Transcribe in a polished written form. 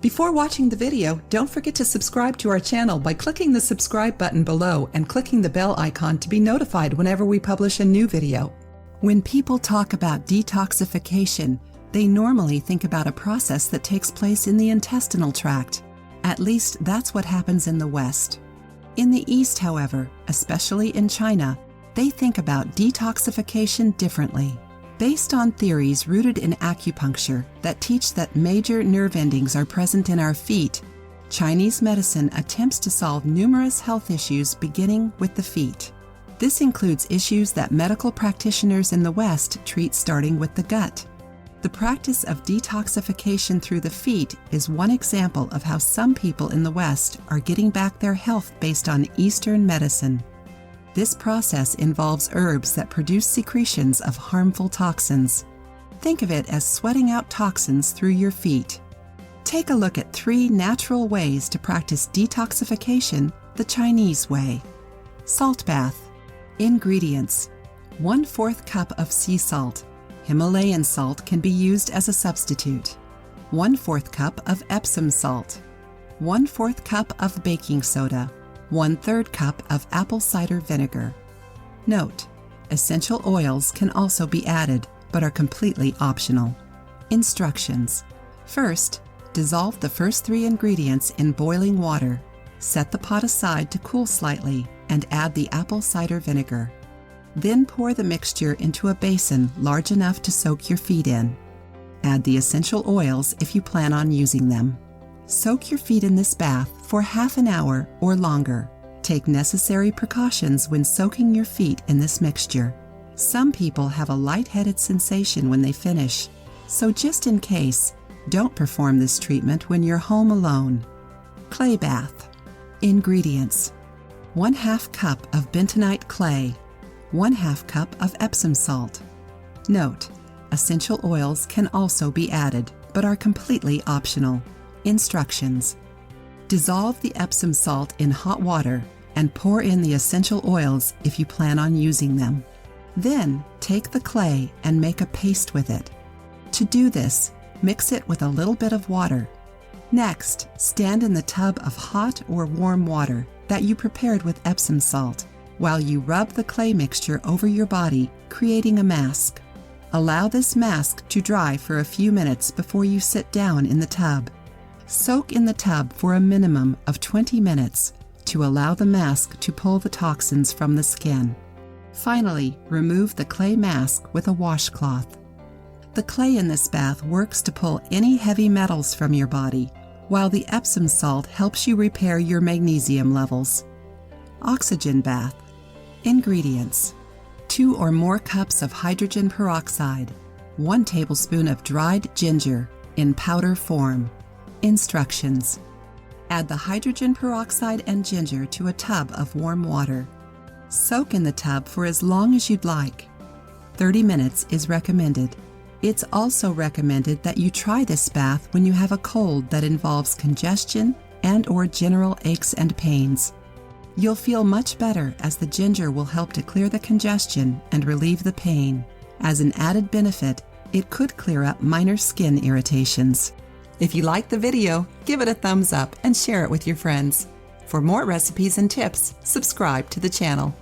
Before watching the video, don't forget to subscribe to our channel by clicking the subscribe button below and clicking the bell icon to be notified whenever we publish a new video. When people talk about detoxification, they normally think about a process that takes place in the intestinal tract. At least that's what happens in the West. In the East, however, especially in China, they think about detoxification differently. Based on theories rooted in acupuncture that teach that major nerve endings are present in our feet, Chinese medicine attempts to solve numerous health issues beginning with the feet. This includes issues that medical practitioners in the West treat starting with the gut. The practice of detoxification through the feet is one example of how some people in the West are getting back their health based on Eastern medicine. This process involves herbs that produce secretions of harmful toxins. Think of it as sweating out toxins through your feet. Take a look at 3 natural ways to practice detoxification the Chinese way. Salt bath. Ingredients: 1/4 cup of sea salt. Himalayan salt can be used as a substitute. 1/4 cup of Epsom salt. 1/4 cup of baking soda. 1/3 cup of apple cider vinegar. Note: essential oils can also be added, but are completely optional. Instructions: first, dissolve the first 3 ingredients in boiling water. Set the pot aside to cool slightly and add the apple cider vinegar. Then pour the mixture into a basin large enough to soak your feet in. Add the essential oils if you plan on using them. Soak your feet in this bath for half an hour or longer. Take necessary precautions when soaking your feet in this mixture. Some people have a lightheaded sensation when they finish, so just in case, don't perform this treatment when you're home alone. Clay bath. Ingredients: 1/2 cup of bentonite clay. 1/2 cup of Epsom salt. Note: essential oils can also be added, but are completely optional. Instructions: dissolve the Epsom salt in hot water and pour in the essential oils if you plan on using them. Then take the clay and make a paste with it. To do this, mix it with a little bit of water. Next, stand in the tub of hot or warm water that you prepared with Epsom salt while you rub the clay mixture over your body, creating a mask. Allow this mask to dry for a few minutes before you sit down in the tub. Soak in the tub for a minimum of 20 minutes to allow the mask to pull the toxins from the skin. Finally, remove the clay mask with a washcloth. The clay in this bath works to pull any heavy metals from your body, while the Epsom salt helps you repair your magnesium levels. Oxygen bath. Ingredients: 2 or more cups of hydrogen peroxide. 1 tablespoon of dried ginger in powder form. Instructions: add the hydrogen peroxide and ginger to a tub of warm water. Soak in the tub for as long as you'd like. 30 minutes is recommended. It's also recommended that you try this bath when you have a cold that involves congestion and/or general aches and pains. You'll feel much better as the ginger will help to clear the congestion and relieve the pain. As an added benefit, it could clear up minor skin irritations. If you liked the video, give it a thumbs up and share it with your friends. For more recipes and tips, subscribe to the channel.